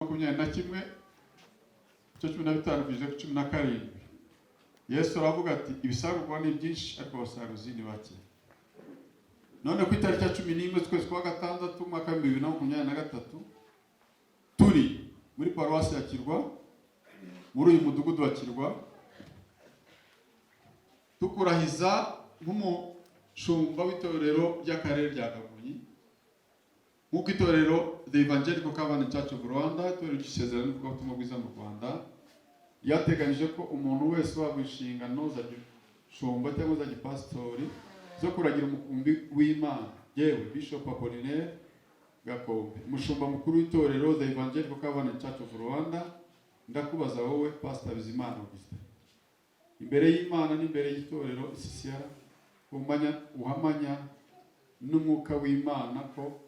21 cyo 15 kugeza ku 17 Yesu aravuga ati ibisarurwa ni byinshi ariko abasaruzi ni bake. None ku itariki ya 11 twese kwa gatandatu mwaka 2023 turi muri paruwasi ya Kirwa muri uyu mudugudu wa Kirwa tukurahiza nk'umushumba w'itorero ry'akarere rya Kamonyi nk'uko itorero The Evangelical Covenant Church of Rwanda itorero ry'isezerano ry'ubutumwa bwiza mu Rwanda yateganyije ko umuntu wese waba inshingano za gishumba cyangwa za gipastori zo kuragira umukumbi w'Imana yewe Bishop Apollinaire Gakombe umushumba mukuru w'itorero The Evangelical Covenant Church of Rwanda ndakubaza wowe Pastor Bizimana Augustin imbere y'Imana n'imbere y'itorero CCR uhamanya n'umwuka w'Imana ko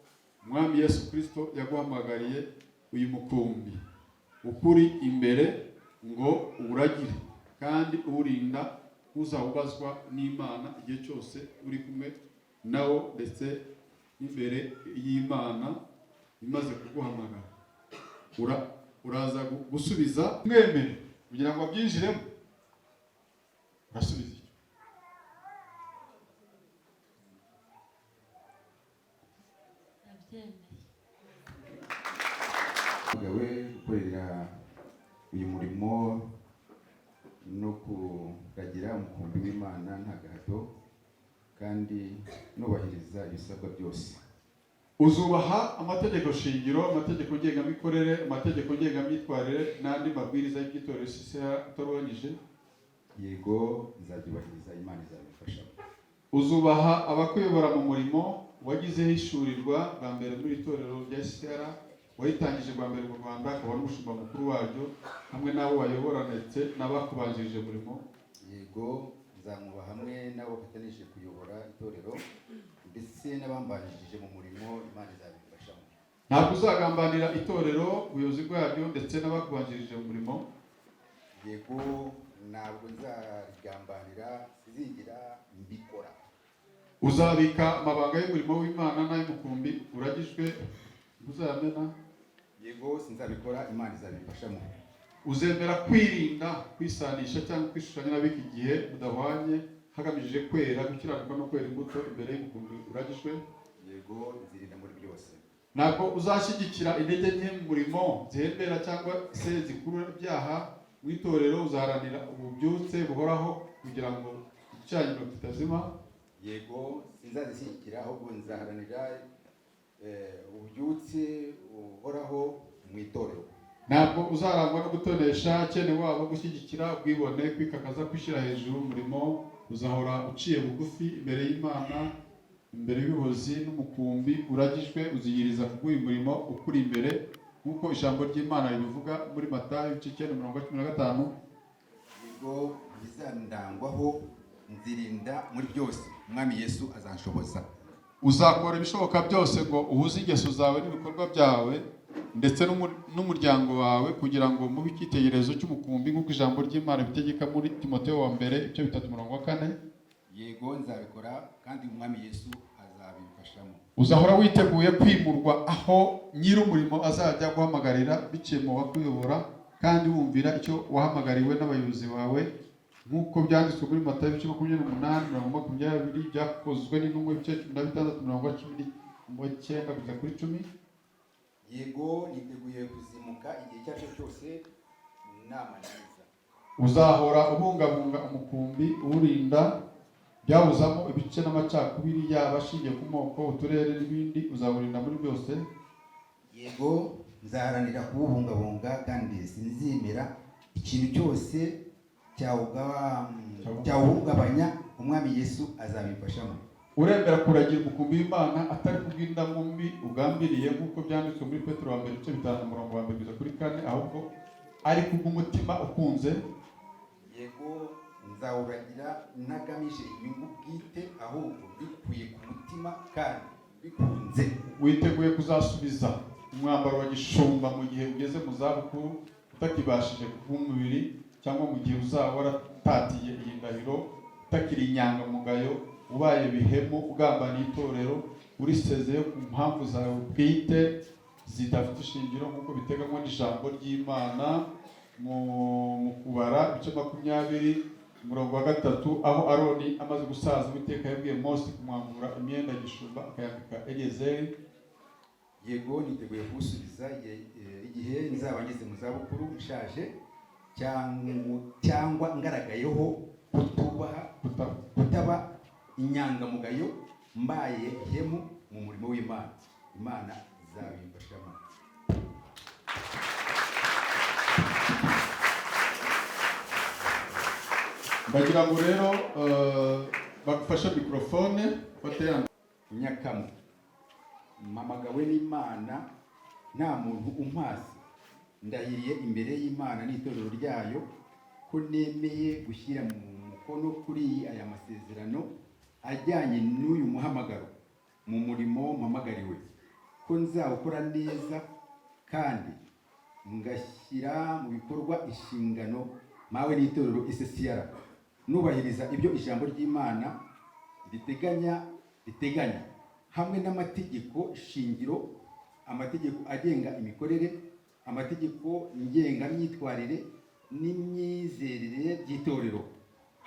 Mwami Yesu Kristo yaguhamagariye uyu mukumbi ukuri imbere ngo uragire kandi urinda uzawubazwa n'Imana igihe cyose uri kumwe nawo ndetse imbere y'Imana imaze kuguhamagara uraza gusubiza mwemere kugira ngo abyinjiremo urasubiza gawe gukorera uyu murimo no kuragira umukumbi w'Imana nta gahato kandi nubahiriza ibisabwa byose. Uzubaha amategeko shingiro, amategeko ngengamikorere, amategeko ngengamyitwarire n'andi mabwiriza y'itorero CCR utarwanyije? Yego, nzabyubahiriza, Imana izabifasha. Uzubaha abakuyobora mu murimo wagizeho ishurirwa bwa mbere muri itorero rya CCR wayitangije bwa mbere mu Rwanda akaba n'umushumba mukuru waryo hamwe n'abo bayobora ndetse n'abakubanjirije umurimo? Yego, nzamuba hamwe n'abo bafatanije kuyobora itorero ndetse n'abambanjirije mu murimo, Imana izabifashamo. Ntabwo uzagambanira itorero ubuyobozi bwaryo ndetse n'abakubanjirije mu murimo? Yego, ntabwo nzarigambanira, sizigira mbikora. Uzabika amabanga y'umurimo w'Imana n'ay'umukumbi uragijwe uzamena? Yego, sinzabikora, Imana izabifashamo. Uzemera kwirinda kwisanisha cyangwa kwishushanya n'abiki gihe mudahwanye hagamije kwera gukiranuka no kwera imbuto imbere y'umukumbi uragijwe? Yego, nzirinda muri byose. Ntabwo uzashyigikira intege nke mu murimo zihembera cyangwa se zikurura ibyaha mu itorero uzaharanira ububyutse buhoraho kugira ngo igicaniro kitazima? Yego, sinzazishyigikira ahubwo nzaharanira ububyutse buhoraho mu itorero. Ntabwo uzarangwa no gutonesha cyene wabo gushyigikira ubwibone kwikakaza kwishyira hejuru umurimo uzahora uciye bugufi imbere y'Imana imbere y'ubuyobozi n'umukumbi uragijwe uziyiriza kuguha umurimo ukuri imbere nk'uko ijambo ry'Imana ribivuga muri Matayo 9:15. Yego, bizandangwaho nzirinda muri byose, Umwami Yesu azanshoboza. Uzakora ibishoboka byose ngo uhuze ingeso zawe n'ibikorwa byawe ndetse n'umuryango wawe kugira ngo mube icyitegererezo cy'umukumbi nk'uko ijambo ry'Imana bitegeka muri Timoteyo wa mbere 3:4. Yego, nzabikora kandi Umwami Yesu azabifashamo. Uzahora witeguye kwimurwa aho nyir'umurimo azajya guhamagarira biciye mu bakuyobora kandi wumvira icyo wahamagariwe n'abayobozi bawe nk'uko byanditswe muri Matayo 28:20 byakozwe n'intumwa 16:19-10. Yego, niteguye kuzimuka igihe cyacu cyose nama neza. Uzahora ubungabunga umukumbi urinda byabuzamo ibice n'amacakubiri yaba ashingiye ku moko uturere n'ibindi uzaburinda muri byose? Yego, nzaharanira kubungabunga kandi sinzimira ikintu cyose cyawuhungabanya, Umwami Yesu azabifashamo. Uremera kuragira umukumbi w'Imana atari kubw'indamumbi ugambiriye nk'uko byanditswe muri Petero wa mbere 5:1-4 ahubwo ari kubw'umutima ukunze? Yego, nzawuragira ntagamije inyungu bwite ahubwo bikuye ku mutima kandi bikunze. Witeguye kuzasubiza umwambaro wa gishumba mu gihe ugeze mu zabukuru utakibashije kubw'umubiri cyangwa mu gihe uzaba waratatiye iyi ndahiro utakiri inyangamugayo ubaye bihemu ugambaniye itorero urisezeye ku mpamvu zawe bwite zidafite ishingiro nk'uko biteganywa n'ijambo ry'Imana mu kubara ibice 20 umurongo wa 3, aho Aroni amaze gusaza Uwiteka yabwiye Mose kumwambura imyenda y'igishumba akayambika Eliyezeri. Yego, niteguye kusubiza igihe nzaba ngeze mu zabukuru nshaje cyangwa ngaragayeho kutaba inyangamugayo, mbaye hemu mu murimo w'Imana. Imana izabimfashamo. Bagira ngo rero bagufasha mikrofone bateyana. Nyakamu mpamagawe n'Imana, nta muntu umpasi. Ndahiriye imbere y'Imana n'itorero ryayo ko nemeye gushyira mu mukono kuri aya masezerano ajyanye n'uyu muhamagaro mu murimo mpamagariwe, ko nzawukora neza kandi ngashyira mu bikorwa inshingano mawe n'itorero SSR, nubahiriza ibyo ijambo ry'Imana riteganya hamwe n'amategeko shingiro, amategeko agenga imikorere, amategeko ngenga myitwarire n'imyizerere by'itorero,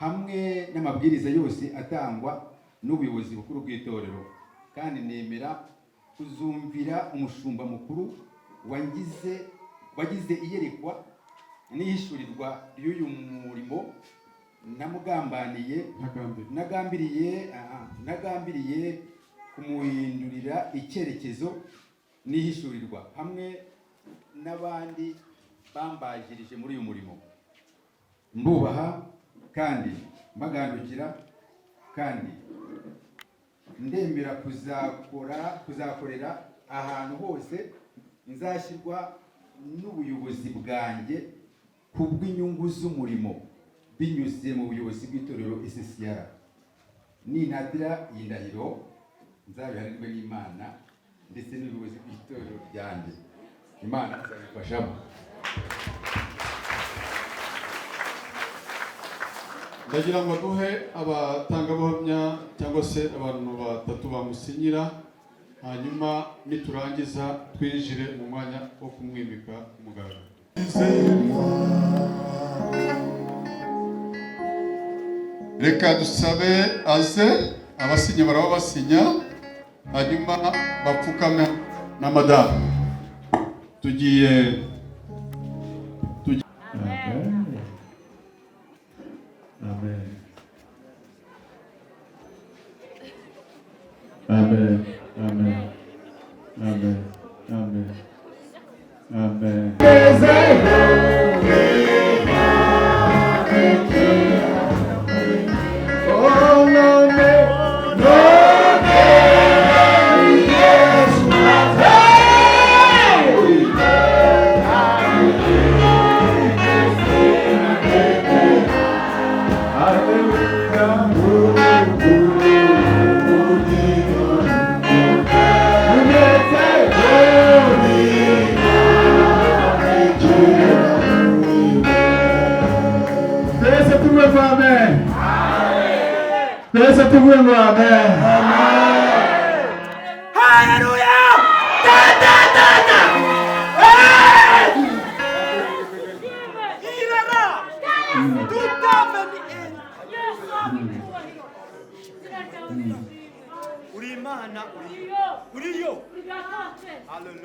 hamwe n'amabwiriza yose atangwa n'ubuyobozi bukuru bw'itorero. Kandi nemera kuzumvira umushumba mukuru wagize iyerekwa n'ihishurirwa ry'uyu murimo nagambiriye kumuhindurira icyerekezo n'ihishurirwa, hamwe n'abandi bambajirije muri uyu murimo. Mbubaha kandi mbagandukira, kandi ndemera kuzakorera ahantu hose nzashyirwa n'ubuyobozi bwanjye kubw'inyungu z'umurimo binyuze mu buyobozi bw'itorero SSR. Ninatira iyi ndahiro nzabiharirwe n'Imana ndetse n'ubuyobozi bw'itorero ryanjye. Imana izabifashamo. Ndagira ngo duhe abatangabuhamya cyangwa se abantu batatu bamusinyira, hanyuma niturangiza twinjire mu mwanya wo kumwimika umugabo. Reka dusabe aze abasinya baraba basinya, hanyuma bapfukame na madamu. Tugiye Amen. Amen. Amen. Amen. Amen. Oh, no, no, no, yes, my Let's have to win, amen. Hallelujah! Da da da da!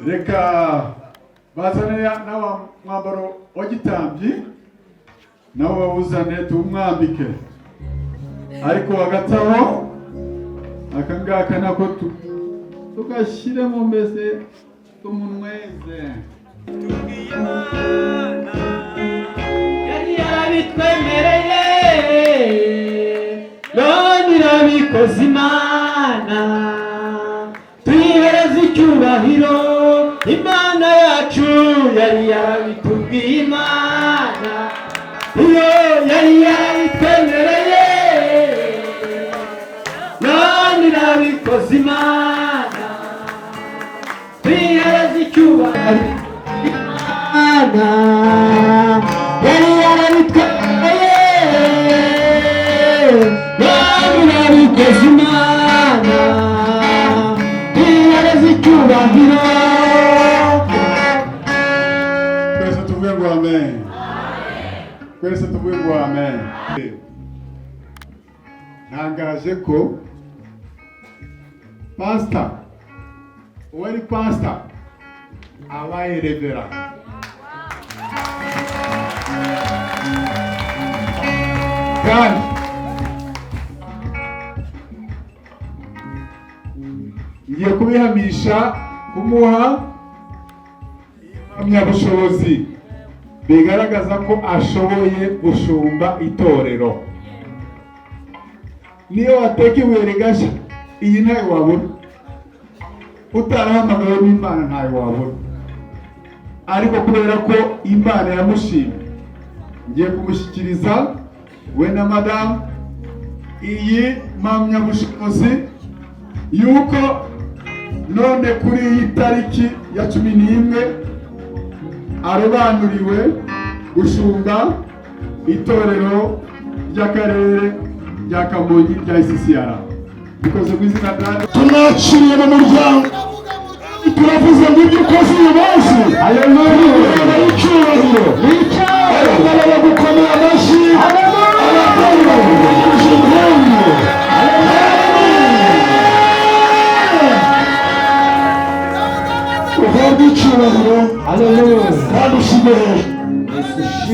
Reka bazane nawa mwambaro w'igitambyi nawo bawuzane tumwambike, ariko hagataho akangaka nako tugashyiremo mbese tumunweze. Imana yari yarabitwemereye, none irabikoze. Imana tuyihereze icyubahiro, Imana yacu yari yarabitubwiye. Imana iyo yari yarabitwemereye, none irabikoze. Imana tuyihereze icyubahiro, Imana yari yarabitwemereye, none irabikoze. Imana tuyihereze icyubahiro. twese tuvuge ngo amen. Twese tuvuge ngo amen. Ntangaje ko pastor, uwari pastor abaye revera. Kandi ngiye kubihamisha kumuha impamyabushobozi bigaragaza ko ashoboye gushumba itorero. Niyo wateka ibuye rigashya, iyi ntayo wabona. Utarahamagawe n'Imana ntayo wabona. Ariko kubera ko Imana yamushimye, ngiye kumushyikiriza we na madamu iyi mpamyabushobozi yuko none kuri iyi tariki ya 11 arobanuriwe gushumba itorero ry'akarere rya Kamonyi rya ICCR. Bikoze mu izina rya tunakiriye mu muryango turavuze ngo ibyo ukoze uyu munsi haleluya icyubahiro nicyawe abagabo gukomera amashyi abagabo uhabwe icyubahiro kandi ushime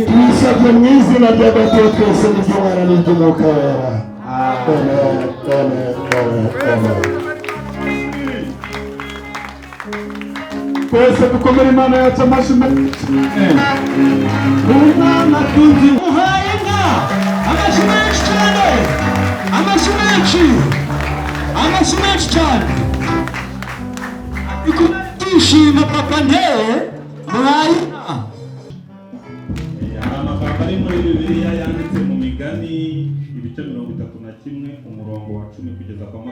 twisabye mu izina rya Data wa twese n'iry'Umwana n'iry'Umwuka wera. Amen. twese dukomere Imana yacu amashyi menshi. Umwana tuzi uhaye inka amashyi menshi cyane, amashyi menshi cyane. Ikutishima papa nteye muhaye inka. Hari amagambo ari muri Bibiliya yanditse mu Migani ibice 31 umurongo wa 10 kugeza kwa 29.